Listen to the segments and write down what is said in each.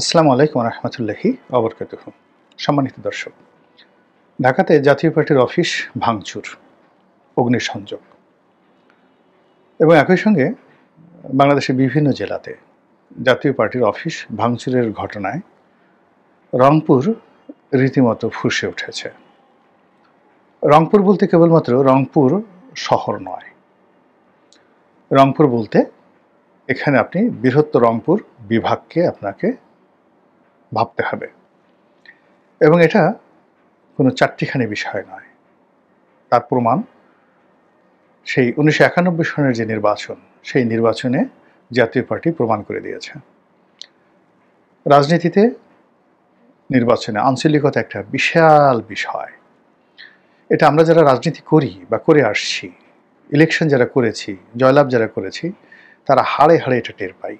আসসালামু আলাইকুম রহমতুল্লাহি অবরকাতুহু। সম্মানিত দর্শক, ঢাকাতে জাতীয় পার্টির অফিস ভাঙচুর, অগ্নিসংযোগ এবং একই সঙ্গে বাংলাদেশের বিভিন্ন জেলাতে জাতীয় পার্টির অফিস ভাঙচুরের ঘটনায় রংপুর রীতিমতো ফুঁসে উঠেছে। রংপুর বলতে কেবলমাত্র রংপুর শহর নয়, রংপুর বলতে এখানে আপনি বৃহত্তর রংপুর বিভাগকে আপনাকে ভাবতে হবে। এবং এটা কোনো চারটিখানি বিষয় নয়, তার প্রমাণ সেই 1991 সনের যে নির্বাচন, সেই নির্বাচনে জাতীয় পার্টি প্রমাণ করে দিয়েছে। রাজনীতিতে নির্বাচনে আঞ্চলিকতা একটা বিশাল বিষয়। এটা আমরা যারা রাজনীতি করি বা করে আসছি, ইলেকশন যারা করেছি, জয়লাভ যারা করেছি, তারা হাড়ে হাড়ে এটা টের পাই।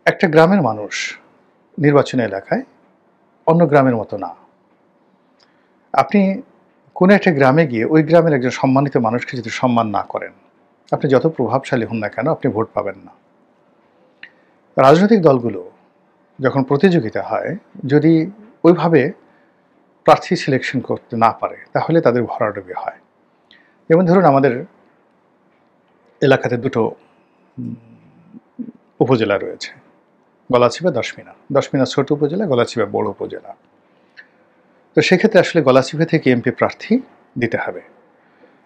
একটা গ্রামের মানুষ নির্বাচনী এলাকায় অন্য গ্রামের মতো না। আপনি কোনো একটা গ্রামে গিয়ে ওই গ্রামের একজন সম্মানিত মানুষকে যদি সম্মান না করেন, আপনি যত প্রভাবশালী হন না কেন, আপনি ভোট পাবেন না। রাজনৈতিক দলগুলো যখন প্রতিযোগিতা হয়, যদি ওইভাবে প্রার্থী সিলেকশন করতে না পারে, তাহলে তাদের ভরাডুবি হয়। যেমন ধরুন, আমাদের এলাকাতে দুটো উপজেলা রয়েছে, গলাচিপা, দশমিনা। দশমিনা ছোট উপজেলা, গলাচিপা বড় উপজেলা। তো সেক্ষেত্রে আসলে গলাচিপা থেকে এমপি প্রার্থী দিতে হবে।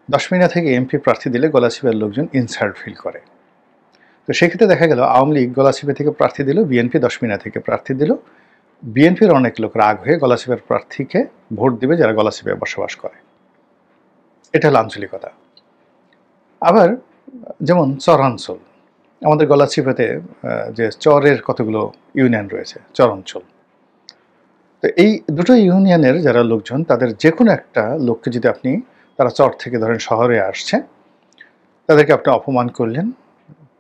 দশমিনা থেকে এমপি প্রার্থী দিলে গলাচিপার লোকজন ইনসাল্ট ফিল করে। তো সেক্ষেত্রে দেখা গেল আওয়ামী লীগ গলাচিপা থেকে প্রার্থী দিল, বিএনপি দশমিনা থেকে প্রার্থী দিল। বিএনপির অনেক লোক রাগ হয়ে গলাচিপার প্রার্থীকে ভোট দিবে যারা গলাচিপায় বসবাস করে। এটা হলো আঞ্চলিকতা। আবার যেমন চরাঞ্চল, আমাদের গলাচিপাতে যে চরের কতগুলো ইউনিয়ন রয়েছে, চরাঞ্চল। তো এই দুটো ইউনিয়নের যারা লোকজন, তাদের যে কোনো একটা লোককে যদি আপনি, তারা চর থেকে ধরেন শহরে আসছে, তাদেরকে আপনি অপমান করলেন,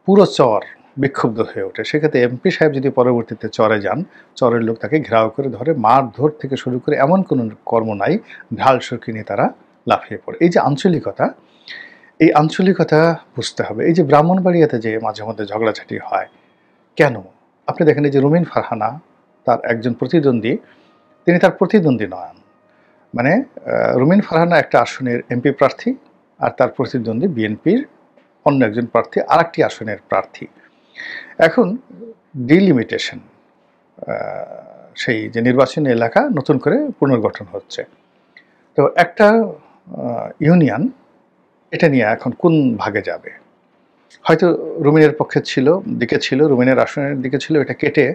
পুরো চর বিক্ষুব্ধ হয়ে ওঠে। সেক্ষেত্রে এমপি সাহেব যদি পরবর্তীতে চরে যান, চরের লোক তাকে ঘেরাও করে ধরে, মারধর থেকে শুরু করে এমন কোনো কর্ম নাই, ঢাল সরকি নিয়ে তারা লাফিয়ে পড়ে। এই যে আঞ্চলিকতা, এই আঞ্চলিকতা বুঝতে হবে। এই যে ব্রাহ্মণবাড়িয়াতে যে মাঝে মধ্যে ঝগড়াঝাটি হয় কেন, আপনি দেখেন এই যে রুমিন ফারহানা, তার একজন প্রতিদ্বন্দ্বী, তিনি তার প্রতিদ্বন্দ্বী নন। মানে রুমিন ফারহানা একটা আসনের এমপি প্রার্থী, আর তার প্রতিদ্বন্দ্বী বিএনপির অন্য একজন প্রার্থী আর একটি আসনের প্রার্থী। এখন ডিলিমিটেশন, সেই যে নির্বাচনী এলাকা নতুন করে পুনর্গঠন হচ্ছে। তো একটা ইউনিয়ন, এটা নিয়ে এখন কোন ভাগে যাবে? হয়তো রুমিনের পক্ষে দিকে ছিল, রুমিনের আসনের দিকে ছিল, এটা কেটে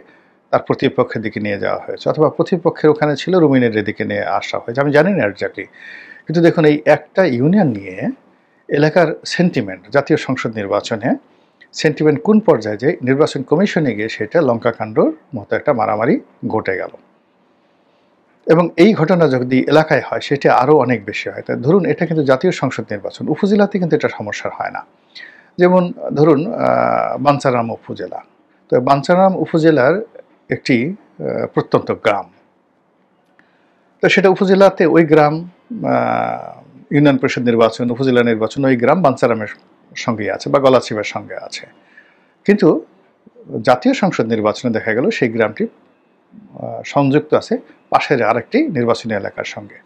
তার প্রতিপক্ষের দিকে নিয়ে যাওয়া হয়েছে, অথবা প্রতিপক্ষের ওখানে ছিল, রুমিনের দিকে নিয়ে আসা হয়েছে, আমি জানি না এক্স্যাক্টলি। কিন্তু দেখুন, এই একটা ইউনিয়ন নিয়ে এলাকার সেন্টিমেন্ট, জাতীয় সংসদ নির্বাচনে সেন্টিমেন্ট কোন পর্যায়ে যে নির্বাচন কমিশনে গিয়ে সেটা লঙ্কাকাণ্ডর মতো একটা মারামারি ঘটে গেল। এবং এই ঘটনা যদি এলাকায় হয়, সেটা আরও অনেক বেশি হয়। তাই ধরুন, এটা কিন্তু জাতীয় সংসদ নির্বাচন, উপজেলাতে কিন্তু এটা সমস্যার হয় না। যেমন ধরুন বাঞ্ছারাম উপজেলা, তো বাঞ্ছারাম উপজেলার একটি প্রত্যন্ত গ্রাম, তো সেটা উপজেলাতে ওই গ্রাম ইউনিয়ন পরিষদ নির্বাচন, উপজেলা নির্বাচন, ওই গ্রাম বাঞ্ছারামের সঙ্গেই আছে বা গলাচিপার সঙ্গে আছে। কিন্তু জাতীয় সংসদ নির্বাচনে দেখা গেল সেই গ্রামটি সংযুক্ত আছে পাশের আরেকটি নির্বাচনী এলাকার সঙ্গে।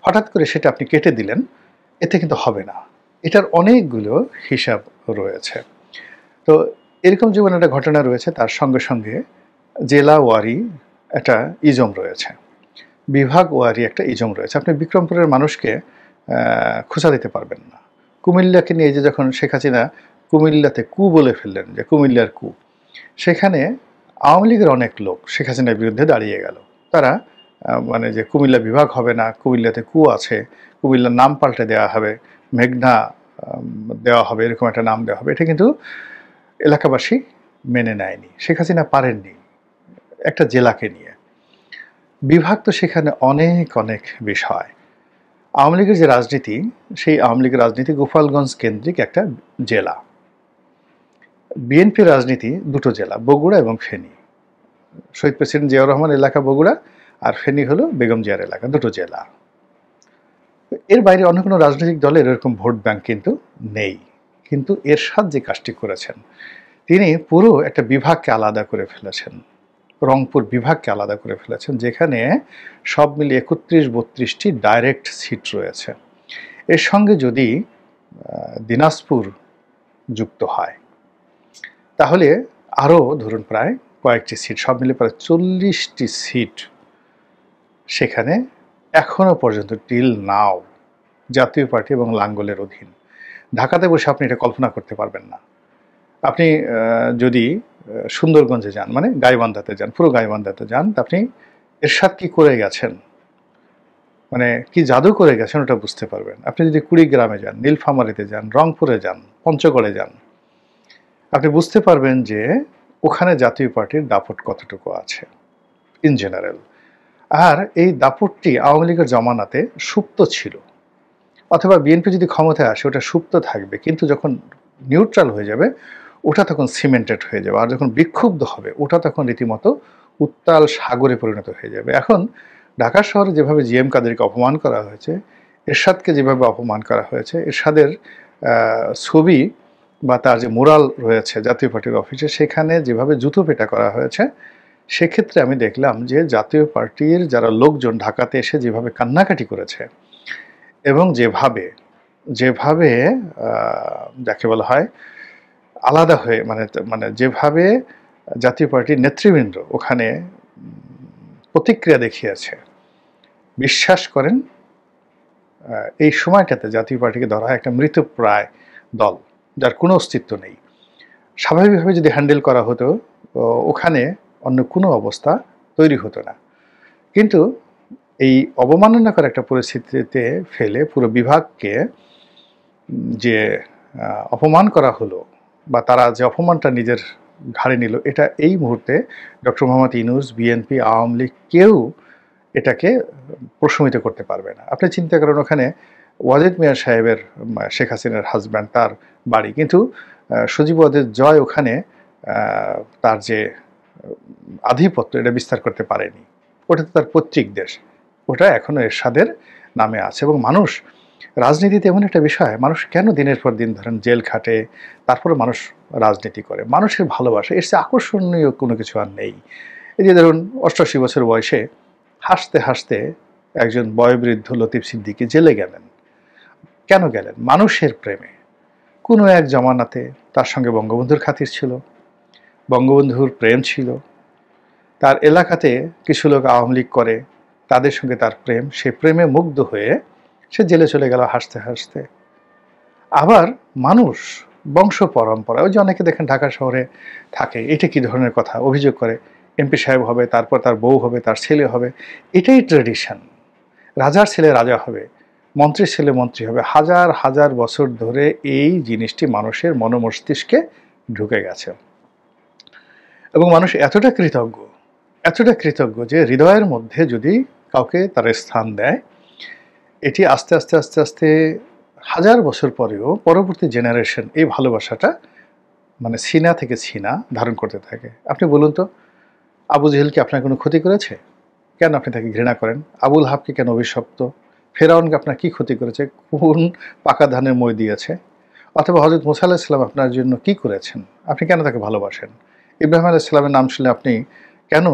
হঠাৎ করে সেটা আপনি কেটে দিলেন, এতে কিন্তু হবে না। এটার অনেকগুলো হিসাব রয়েছে। তো এরকম যেমন একটা ঘটনা রয়েছে, তার সঙ্গে সঙ্গে জেলা ওয়ারি একটা ইজম রয়েছে, বিভাগ ওয়ারি একটা ইজম রয়েছে। আপনি বিক্রমপুরের মানুষকে খোঁচা দিতে পারবেন না। কুমিল্লাকে নিয়ে যে যখন শেখ হাসিনা কুমিল্লাতে কু বলে ফেললেন, যে কুমিল্লার কু, সেখানে আওয়ামী লীগের অনেক লোক শেখ হাসিনার বিরুদ্ধে দাঁড়িয়ে গেল। তারা মানে যে কুমিল্লা বিভাগ হবে না, কুমিল্লাতে কু আছে, কুমিল্লার নাম পাল্টে দেওয়া হবে, মেঘনা দেওয়া হবে, এরকম একটা নাম দেওয়া হবে, এটা কিন্তু এলাকাবাসী মেনে নেয়নি। শেখ হাসিনা পারেননি একটা জেলাকে নিয়ে। বিভাগ তো সেখানে অনেক অনেক বিষয়। আওয়ামী লীগের যে রাজনীতি, সেই আওয়ামী লীগের রাজনীতি গোপালগঞ্জ কেন্দ্রিক একটা জেলা। বিএনপির রাজনীতি দুটো জেলা, বগুড়া এবং ফেনী। শহীদ প্রেসিডেন্ট জিয়াউর রহমান এলাকা বগুড়া, আর ফেনী হলো বেগম জিয়ার এলাকা, দুটো জেলা। এর বাইরে অন্য কোনো রাজনৈতিক দলের এরকম ভোট ব্যাংক কিন্তু নেই। কিন্তু এরশাদ যে কাজটি করেছেন, তিনি পুরো একটা বিভাগকে আলাদা করে ফেলেছেন। রংপুর বিভাগকে আলাদা করে ফেলেছেন, যেখানে সব মিলিয়ে 31-32টি ডাইরেক্ট সিট রয়েছে। এর সঙ্গে যদি দিনাজপুর যুক্ত হয় তাহলে আরও ধরুন প্রায় কয়েকটি সিট, সব মিলে প্রায় 40টি সিট সেখানে এখনো পর্যন্ত টিল নাও জাতীয় পার্টি এবং লাঙ্গলের অধীন। ঢাকাতে বসে আপনি এটা কল্পনা করতে পারবেন না। আপনি যদি সুন্দরগঞ্জে যান, মানে গাইবান্ধাতে যান, পুরো গাইবান্ধাতে যান, আপনি এরশাদ কি করে গেছেন, মানে কি জাদু করে গেছেন ওটা বুঝতে পারবেন। আপনি যদি কুড়িগ্রামে যান, নীলফামারীতে যান, রংপুরে যান, পঞ্চগড়ে যান, আপনি বুঝতে পারবেন যে ওখানে জাতীয় পার্টির দাপট কতটুকু আছে ইন জেনারেল। আর এই দাপটটি আওয়ামী লীগের জমানাতে সুপ্ত ছিল, অথবা বিএনপি যদি ক্ষমতায় আসে ওটা সুপ্ত থাকবে, কিন্তু যখন নিউট্রাল হয়ে যাবে ওটা তখন সিমেন্টেড হয়ে যাবে, আর যখন বিক্ষুব্ধ হবে ওটা তখন রীতিমতো উত্তাল সাগরে পরিণত হয়ে যাবে। এখন ঢাকা শহরে যেভাবে জিএম কাদেরকে অপমান করা হয়েছে, এরশাদকে যেভাবে অপমান করা হয়েছে, এরশাদের ছবি বা তার যে মুরাল রয়েছে জাতীয় পার্টির অফিসে সেখানে যেভাবে জুতো পেটা করা হয়েছে, সেক্ষেত্রে আমি দেখলাম যে জাতীয় পার্টির যারা লোকজন ঢাকাতে এসে যেভাবে কান্নাকাটি করেছে এবং যেভাবে যেভাবে যাকে বলা হয় আলাদা হয়ে মানে যেভাবে জাতীয় পার্টির নেতৃবৃন্দ ওখানে প্রতিক্রিয়া দেখিয়েছে, বিশ্বাস করেন এই সময়টাতে জাতীয় পার্টিকে ধরা হয় একটা মৃতপ্রায় দল যার কোনো অস্তিত্ব নেই। স্বাভাবিকভাবে যদি হ্যান্ডেল করা হতো ওখানে অন্য কোনো অবস্থা তৈরি হতো না, কিন্তু এই অবমাননাকর একটা পরিস্থিতিতে ফেলে পুরো বিভাগকে যে অপমান করা হলো বা তারা যে অপমানটা নিজের ঘাড়ে নিল, এটা এই মুহূর্তে ডক্টর মোহাম্মদ ইউনূস, বিএনপি, আওয়ামী লীগ কেউ এটাকে প্রশমিত করতে পারবে না। আপনি চিন্তা করেন ওখানে ওয়াজেদ মিয়া সাহেবের, শেখ হাসিনার হাজব্যান্ড, তার বাড়ি, কিন্তু সজীব ওয়াজেদ জয় ওখানে তার যে আধিপত্য এটা বিস্তার করতে পারেনি। ওটা তো তার পৈতৃক দেশ, ওটা এখনো এরশাদের নামে আছে। এবং মানুষ, রাজনীতিতে এমন একটা বিষয়, মানুষ কেন দিনের পর দিন ধরেন জেল খাটে, তারপরে মানুষ রাজনীতি করে, মানুষের ভালোবাসা, এর চেয়ে আকর্ষণীয় কোনো কিছু আর নেই। এই যে ধরুন 88 বছর বয়সে হাসতে হাসতে একজন বয়োবৃদ্ধ লতিফ সিদ্দিকী জেলে গেলেন। কেন গেলেন? মানুষের প্রেমে। কোনো এক জমানাতে তার সঙ্গে বঙ্গবন্ধুর খাতির ছিল, বঙ্গবন্ধুর প্রেম ছিল, তার এলাকাতে কিছু লোক আওয়ামী লীগ করে, তাদের সঙ্গে তার প্রেম, সে প্রেমে মুগ্ধ হয়ে সে জেলে চলে গেল হাসতে হাসতে। আবার মানুষ বংশ পরম্পরা, ওই যে অনেকে দেখেন ঢাকা শহরে থাকে, এটা কি ধরনের কথা, অভিযোগ করে এমপি সাহেব হবে, তারপর তার বউ হবে, তার ছেলে হবে, এটাই ট্রেডিশন। রাজার ছেলে রাজা হবে, মন্ত্রীর ছেলে মন্ত্রী হবে, হাজার হাজার বছর ধরে এই জিনিসটি মানুষের মনোমস্তিষ্কে ঢুকে গেছে। এবং মানুষ এতটা কৃতজ্ঞ যে হৃদয়ের মধ্যে যদি কাউকে তার স্থান দেয়, এটি আস্তে আস্তে আস্তে আস্তে হাজার বছর পরেও পরবর্তী জেনারেশন এই ভালোবাসাটা মানে সিনা থেকে সিনা ধারণ করতে থাকে। আপনি বলুন তো, আবু জেহেল কি আপনার কোনো ক্ষতি করেছে? কেন আপনি তাকে ঘৃণা করেন? আবুল হাবকে কেন অভিশপ্ত? ফেরাউনকে আপনার কি ক্ষতি করেছে? কোন পাকা ধানের মই দিয়েছে? অথবা হযরত মুসা আলাইহিস সালাম আপনার জন্য কি করেছেন? আপনি কেন তাকে ভালোবাসেন? ইব্রাহিম আলাইহিস সালামের নাম শুনলে আপনি কেন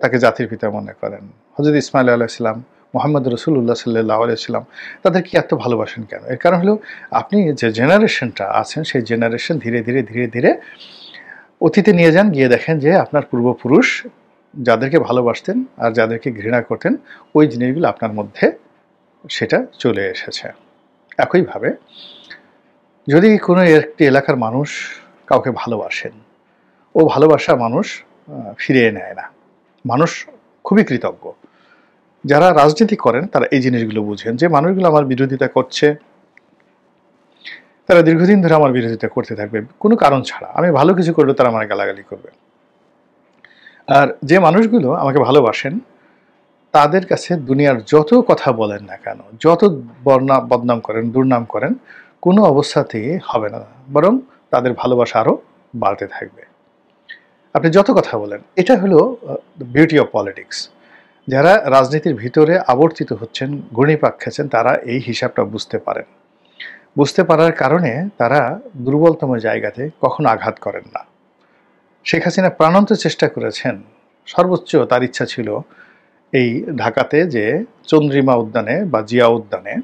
তাকে জাতির পিতা মনে করেন? হযরত ইসমাঈল আলাইহিস সালাম, মুহাম্মদ রাসূলুল্লাহ সাল্লাল্লাহু আলাইহি ওয়াসাল্লাম, তাদেরকে এত ভালোবাসেন কেন? এর কারণ হলো আপনি যে জেনারেশনটা আছেন সেই জেনারেশন ধীরে ধীরে অতীতে নিয়ে যান, গিয়ে দেখেন যে আপনার পূর্বপুরুষ যাদেরকে ভালোবাসতেন আর যাদেরকে ঘৃণা করতেন, ওই জিনিসগুলো আপনার মধ্যে সেটা চলে এসেছে। একইভাবে যদি কোনো একটি এলাকার মানুষ কাউকে ভালোবাসেন, ও ভালোবাসা মানুষ ফিরিয়ে নেয় না। মানুষ খুবই কৃতজ্ঞ। যারা রাজনীতি করেন তারা এই জিনিসগুলো বুঝেন যে মানুষগুলো আমার বিরোধিতা করছে, তারা দীর্ঘদিন ধরে আমার বিরোধিতা করতে থাকবে কোনো কারণ ছাড়া। আমি ভালো কিছু করলে তারা আমার গালাগালি করবে। আর যে মানুষগুলো আমাকে ভালোবাসেন তাদের কাছে দুনিয়ার যত কথা বলেন না কেন, যত বদনাম করেন, দুর্নাম করেন, কোনো অবস্থাতেই হবে না, বরং তাদের ভালোবাসা আরও বাড়তে থাকবে। আপনি যত কথা বলেন, এটা হলো বিউটি অফ পলিটিক্স। যারা রাজনীতির ভিতরে আবর্তিত হচ্ছেন, ঘূর্ণিপাক খেয়েছেন, তারা এই হিসাবটা বুঝতে পারেন। বুঝতে পারার কারণে তারা দুর্বলতম জায়গাতে কখনো আঘাত করেন না। শেখ হাসিনা প্রাণান্ত চেষ্টা করেছেন সর্বোচ্চ তার ইচ্ছা ছিল এই ঢাকাতে যে চন্দ্রিমা উদ্যানে বা জিয়া উদ্যানে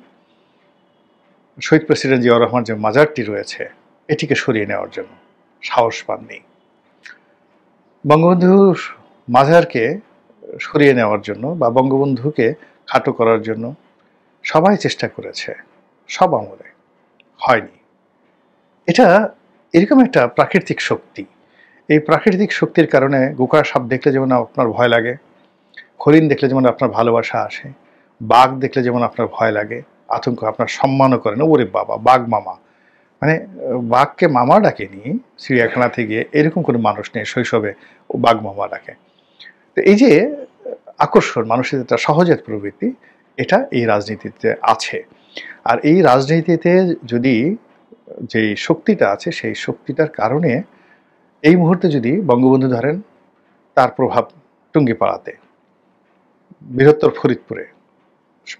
শহীদ প্রেসিডেন্ট জিয়াউর রহমান যে মাজারটি রয়েছে এটিকে সরিয়ে নেওয়ার জন্য সাহস পাননি। বঙ্গবন্ধুর মাজারকে সরিয়ে নেওয়ার জন্য বা বঙ্গবন্ধুকে খাটো করার জন্য সবাই চেষ্টা করেছে, সব আমলে হয়নি। এটা এরকম একটা প্রাকৃতিক শক্তি। এই প্রাকৃতিক শক্তির কারণে গোকার সাপ দেখলে যেমন আপনার ভয় লাগে, হরিণ দেখলে যেমন আপনার ভালোবাসা আসে, বাঘ দেখলে যেমন আপনার ভয় লাগে, আতঙ্ক, আপনার সম্মানও করেন, ওরে বাবা বাঘ মামা, মানে বাঘকে মামা ডাকেনি চিড়িয়াখানাতে গিয়ে, এরকম কোনো মানুষ নেই শৈশবে ও বাঘ মামা ডাকে। তো এই যে আকর্ষণ, মানুষের একটা সহজাত প্রবৃত্তি, এটা এই রাজনীতিতে আছে। আর এই রাজনীতিতে যদি যে শক্তিটা আছে সেই শক্তিটার কারণে এই মুহূর্তে যদি বঙ্গবন্ধু ধরেন তার প্রভাব টুঙ্গিপাড়াতে, বৃহত্তর ফরিদপুরে,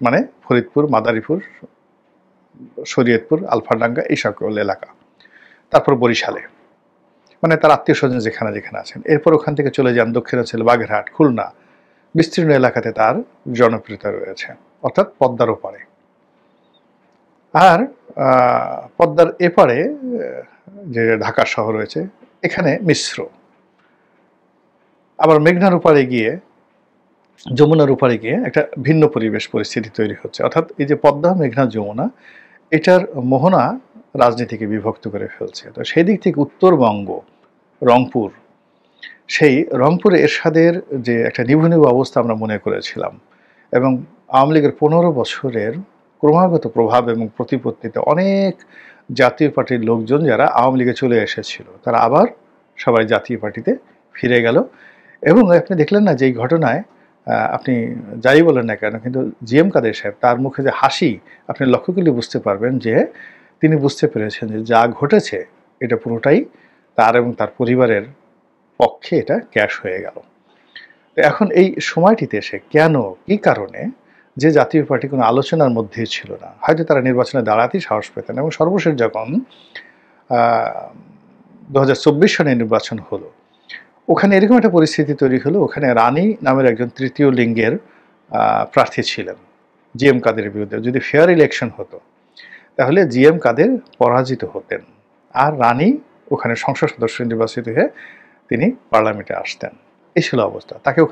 মানে ফরিদপুর, মাদারীপুর, শরীয়তপুর, আলফাডাঙ্গা, এই সকল এলাকা, তারপর বরিশালে, মানে তার আত্মীয় স্বজন যেখানে যেখানে আছেন, এরপর ওখান থেকে চলে যান দক্ষিণাঞ্চল, বাগেরহাট, খুলনা, বিস্তীর্ণ এলাকাতে তার জনপ্রিয়তা রয়েছে, অর্থাৎ পদ্মার ওপারে। আর পদ্মার এপারে যে ঢাকা শহর রয়েছে এখানে মিশ্র। আবার মেঘনার ওপারে গিয়ে, যমুনার ওপারে গিয়ে একটা ভিন্ন পরিবেশ পরিস্থিতি তৈরি হচ্ছে। অর্থাৎ এই যে পদ্মা, মেঘনা, যমুনা, এটার মোহনা রাজনীতিকে বিভক্ত করে ফেলছে। তো সেই দিক থেকে উত্তরবঙ্গ, রংপুর, সেই রংপুরে এরশাদের যে একটা নিভু নিভু অবস্থা আমরা মনে করেছিলাম, এবং আওয়ামী লীগের 15 বছরের ক্রমাগত প্রভাব এবং প্রতিপত্তিতে অনেক জাতীয় পার্টির লোকজন যারা আওয়ামী লীগে চলে এসেছিল তারা আবার সবাই জাতীয় পার্টিতে ফিরে গেল। এবং আপনি দেখলেন না যে এই ঘটনায়, আপনি যাই বলেন না কেন, কিন্তু জিএম কাদের সাহেব, তার মুখে যে হাসি, আপনি লক্ষ্য করলে বুঝতে পারবেন যে তিনি বুঝতে পেরেছেন যে যা ঘটেছে এটা পুরোটাই তার এবং তার পরিবারের পক্ষে এটা ক্যাশ হয়ে গেল। তো এখন এই সময়টিতে এসে কেন, কি কারণে, যে জাতীয় পার্টি কোনো আলোচনার মধ্যেই ছিল না, হয়তো তারা নির্বাচনে দাঁড়াতেই সাহস পেতেন। এবং সর্বশেষ যখন 2024 সনে নির্বাচন হলো, ওখানে এরকম একটা পরিস্থিতি তৈরি হলো, ওখানে রানী নামের একজন তৃতীয় লিঙ্গের প্রার্থী ছিলেন জিএম কাদেরের বিরুদ্ধে। যদি ফেয়ার ইলেকশন হতো তাহলে জিএম কাদের পরাজিত হতেন, আর রানী ওখানে সংসদ সদস্য নির্বাচিত হয়ে তিনি পার্লামেন্টে আসতেন। এই ছিল অবস্থা। তাকে